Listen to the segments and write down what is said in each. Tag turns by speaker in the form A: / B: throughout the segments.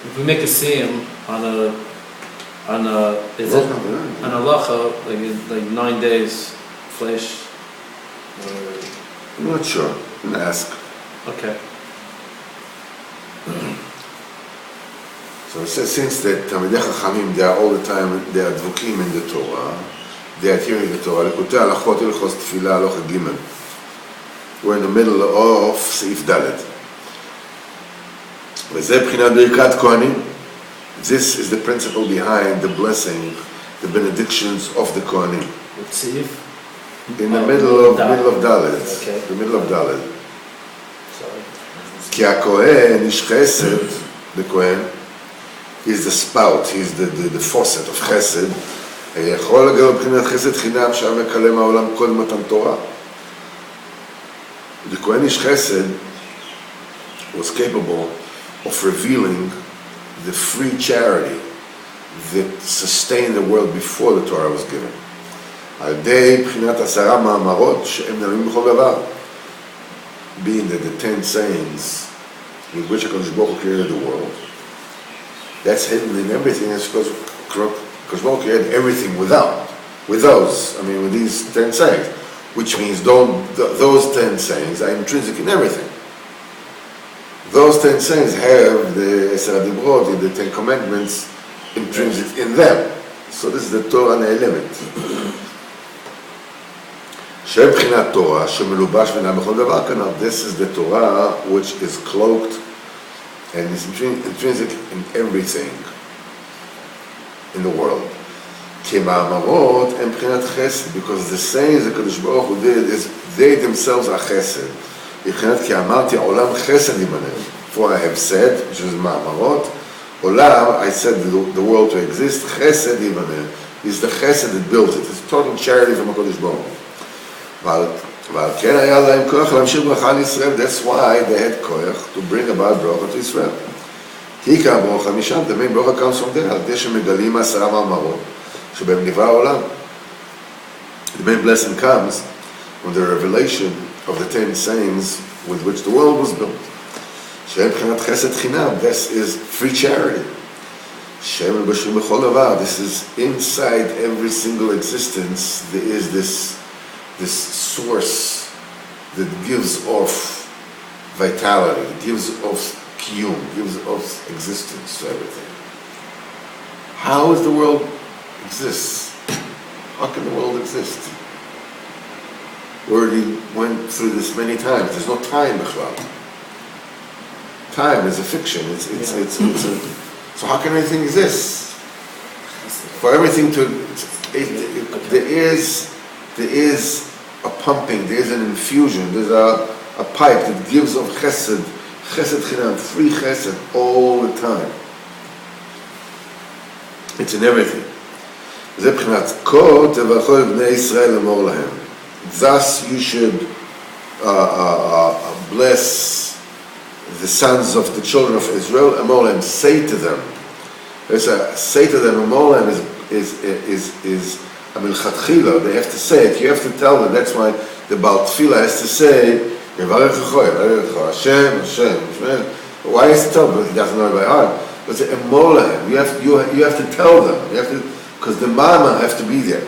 A: If we make a siyum on a halacha, like 9 days, flesh.
B: I'm not sure. I'm gonna ask.
A: Okay.
B: So it says, since that Talmidei Chachamim, they are all the time, they are dvukim in the Torah, they are adhering the Torah. Likutei Halachot Hilchos Tefila Halacha Gimel. We're in the middle of Seif Dalet. וזה בחינת ברכת כהנים. This is the principle behind the blessing, the benedictions of the Kohanim.
A: What Seif?
B: In the middle of Dalet.
A: Okay.
B: The middle of Dalet.
A: Sorry.
B: כי הכהן, איש חסד, the Kohen, is the spout, he's the faucet of חסד, יכול לגלות בחינת חסד חינם שהיה מקלה מהעולם קודם מתן תורה. The Kohen איש חסד was capable of revealing the free charity that sustained the world before the Torah was given. על ידי בחינת 10 מאמרות שהם נעלמים בכל דבר. Being that the 10 sayings with which HaKadosh Baruch Hu created the world, that's hidden in everything. That's because HaKadosh Baruch Hu created everything with those. I mean, with these 10 sayings, which means those 10 sayings are intrinsic in everything. Those 10 sayings have the Eser Dibrot, the 10 commandments, intrinsic in them. So this is the Torah Ne'elemet. שם בחינת תורה שמלובש ונע בכל דבר כנראה. This is the Torah which is cloaked and is intrinsic in everything in the world. כמאמרות הם בחינת חסד, because the sayings that Kadosh Baruch Hu did is they themselves are חסד. מבחינת כי אמרתי עולם חסד ימנה. For I have said, which is מאמרות, עולם, I said the world to exist, חסד ימנה, is the חסד that built it. It's total charity from HaKadosh Baruch Hu. אבל כן היה להם כוח להמשיך ברכה על ישראל. That's why they had כוח to bring about ברכה to Israel. כי עיקר ברכה משם, the main ברכה comes from there, על ידי שמגלים 10 מאמרות שבהם נברא העולם. The main blessing comes from the revelation of the 10 sayings with which the world was built. שהם בחינת חסד חינם, this is free charity. שהם מלבשים בכל דבר, this is inside every single existence, there is this source that gives off vitality, gives off kiyum, gives off existence to everything. How does the world exist? How can the world exist? We already went through this many times. There's no time, Bechlal. Time is a fiction. So how can anything exist? For everything to, there is a pumping, there is an infusion, there's a pipe that gives of chesed chinam, free chesed all the time. It's in everything. זה בחינת כה תברכו את בני ישראל לאמור להם. Thus you should bless the sons of the children of Israel, אמור להם, say to them. Say to them, אמור להם is Milchatchila, they have to say it, you have to tell them. That's why the Baal Tefila has to say, Hashem, Hashem. Why has to tell them? Because he doesn't know it by heart. But say, Emolah, you have to tell them. Because the Mama have to be there.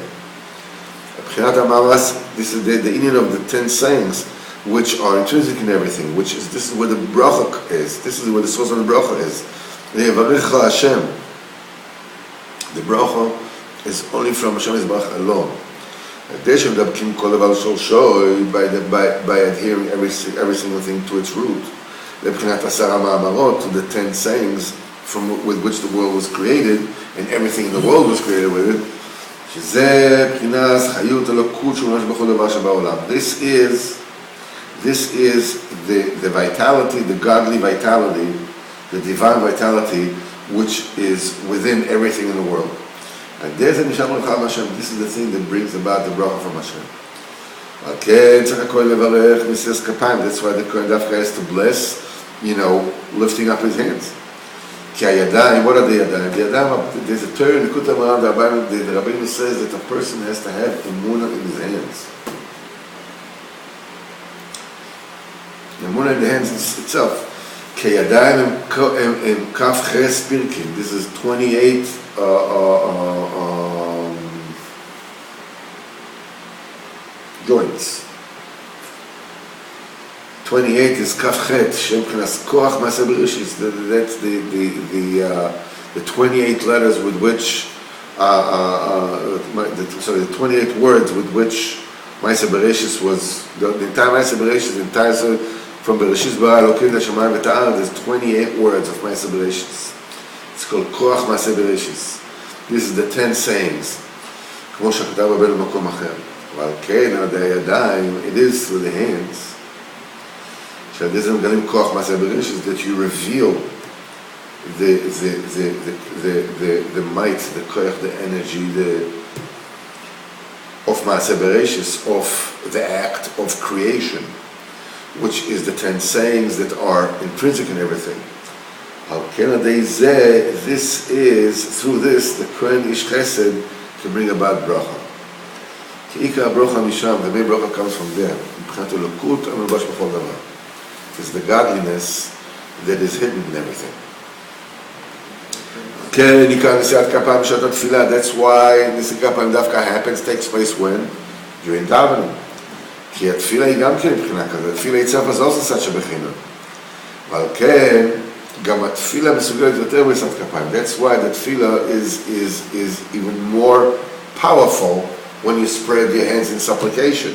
B: This is the Indian of the 10 sayings, which are intrinsic in everything, this is where the bracha is. This is where the source of the bracha is. Hashem. The bracha is only from Hashem Yisbarach alone. By adhering every single thing to its root. To the 10 sayings with which the world was created, and everything in the world was created with it. This is the vitality, the godly vitality, the divine vitality, which is within everything in the world. And this is the thing that brings about the bracha from Hashem. That's why the Kohen Dafka has to bless, lifting up his hands. What are the yadayim? There's a term in the Likutei around the Rabbeinu says that a person has to have emunah in his hands. Emunah in the hands itself. כידיים הם כף חס פירקים. This is 28 joints. 28 is kaf chet, shem knas koach ma'aseh bereshis. That's the 28 letters with which, the 28 words with which Ma'aseh Bereshis was, the entire Ma'aseh Bereshis, the entire, from Bereshis bara Elokim l'shamayim v'ta'aretz, there's 28 words of Ma'aseh Bereshis. It's called koach Ma'aseh Bereshis. This is the 10 sayings. כמו שכתב רבנו במקום אחר. אבל כן, על ידי הידיים, it is through the hands. שעל ידי זה מגלים כוח מעשה בראשית, that you reveal the might, the koach, the energy, of מעשה בראשית, of the act of creation, which is the 10 sayings that are intrinsic in everything. על כן על ידי זה, this is, through this, the Kohen Ish Chesed can bring about bracha. כי עיקר הברכה משם, the main bracha comes from there. מבחינת אלוקות המלבש בכל דבר. It's the godliness that is hidden in everything. כן, עיקר נשיאת כפיים בשעת התפילה. That's why נשיאת כפיים דווקא happens, takes place when? During davening. כי התפילה היא גם כן מבחינה כזאת. התפילה היא צרף הזו עשת שבחינה. אבל כן, גם התפילה מסוגלת יותר בנשיאת כפיים. That's why the tefillah is even more powerful when you spread your hands in supplication.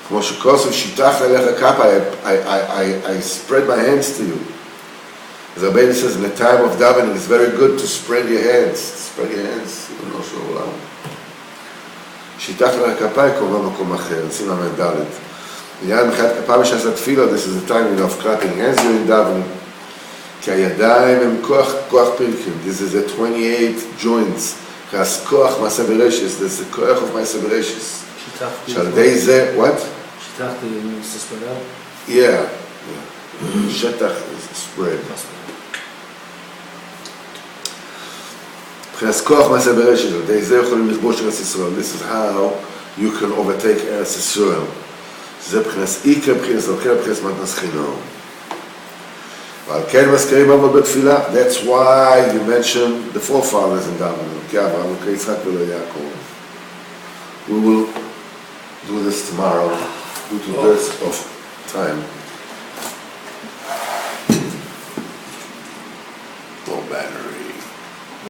B: כמו שכוסף שיטח אליך כפה, I spread my hands to you. As Rabbeinu says, in the time of davening, it's very good to spread your hands. Spread your hands, even though שום עולם. שיטח אליך כפה, קורא במקום אחר, נשים למד ד'. עניין מחיית כפה בשעת התפילה, this is the time of clapping hands during davening. כי הידיים הם כוח פרקים. This is the 28 joints. אז כוח מעשה ברשס, this is the כוח of מעשה ברשס. שעל ידי זה, what?
A: שיטחתי to spread out?
B: Yeah. שטח is spread. אז כוח מעשה ברשס, על ידי זה יכולים לכבוש ארץ ישראל. This is how you can overtake ארץ ישראל. זה מבחינת עיקר, מבחינת זרקר, מבחינת מתנ"ס חינוך. ועל כן מזכירים עבוד בתפילה. That's why you mentioned the forefathers in davening. כאברהם, כיצחק ולא יעקב. We will do this tomorrow due to dearth of time.